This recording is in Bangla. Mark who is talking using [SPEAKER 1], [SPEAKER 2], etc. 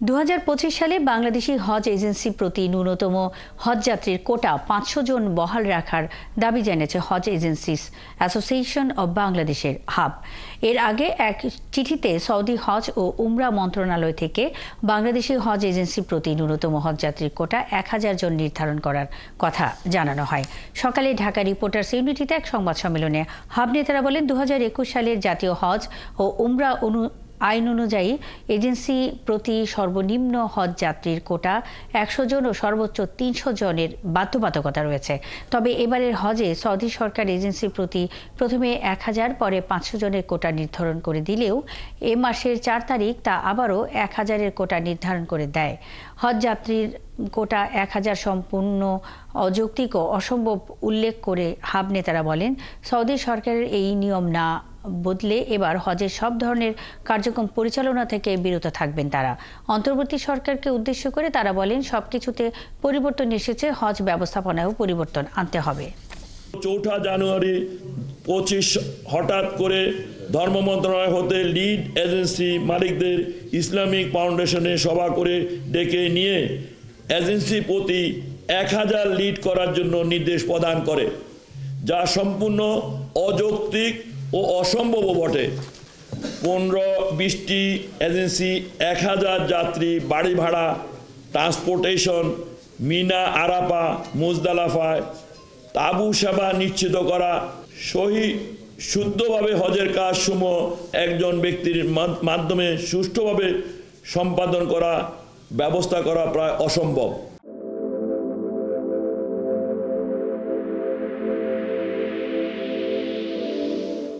[SPEAKER 1] 2025 সালে বাংলাদেশি হজ এজেন্সি প্রতি ন্যূনতম হজযাত্রীর কোটা 500 জন বহাল রাখার দাবি জানিয়েছে হজ এজেন্সিস অ্যাসোসিয়েশন অব বাংলাদেশের হাব। এর আগে এক চিঠিতে সৌদি হজ ও উমরা মন্ত্রণালয় থেকে বাংলাদেশি হজ এজেন্সি প্রতি ন্যূনতম হজযাত্রীর কোটা 1000 জন নির্ধারণ করার কথা জানানো হয়। সকালে ঢাকা রিপোর্টার্স ইউনিটিতে এক সংবাদ সম্মেলনে হাব নেতারা বলেন, 2021 সালের জাতীয় হজ ও উমরা আইন অনুযায়ী এজেন্সি প্রতি সর্বনিম্ন হজ যাত্রীর কোটা 100 জন ও সর্বোচ্চ 300 জনের বাধ্যবাধকতা রয়েছে। তবে এবারের হজে সৌদি সরকার এজেন্সি প্রতি প্রথমে 1000 পরে 500 জনের কোটা নির্ধারণ করে দিলেও এ মাসের 4 তারিখ তা আবারও 1000-এর কোটা নির্ধারণ করে দেয়। হজ যাত্রীর কোটা 1000 সম্পূর্ণ অযৌক্তিক ও অসম্ভব উল্লেখ করে হাব নেতারা বলেন, সৌদি সরকারের এই নিয়ম না বদলে এবার হজের সব ধরনের কার্যক্রম পরিচালনা থেকে বিরত থাকবেন তারা। অন্তর্বর্তী সরকারকে উদ্দেশ্য করে তারা বলেন, সবকিছুতে পরিবর্তন এসেছে, হজ ব্যবস্থাপনায়ও পরিবর্তন আনতে হবে।
[SPEAKER 2] 4 জানুয়ারি 25 হঠাৎ করে ধর্ম মন্ত্রণালয় হতে লিড এজেন্সি মালিকদের ইসলামিক ফাউন্ডেশনে সভা করে ডেকে নিয়ে এজেন্সি প্রতি 1000 লিড করার জন্য নির্দেশ প্রদান করে, যা সম্পূর্ণ অযৌক্তিক ও অসম্ভব বটে। 15-20টি এজেন্সি 1000 যাত্রী বাড়ি ভাড়া, ট্রান্সপোর্টেশন, মিনা আরাফা মুজদালাফায় তাঁবু সেবা নিশ্চিত করা, শুদ্ধভাবে হজের কাজসমূহ একজন ব্যক্তির মাধ্যমে সুষ্ঠুভাবে সম্পাদন করা ব্যবস্থা করা প্রায় অসম্ভব।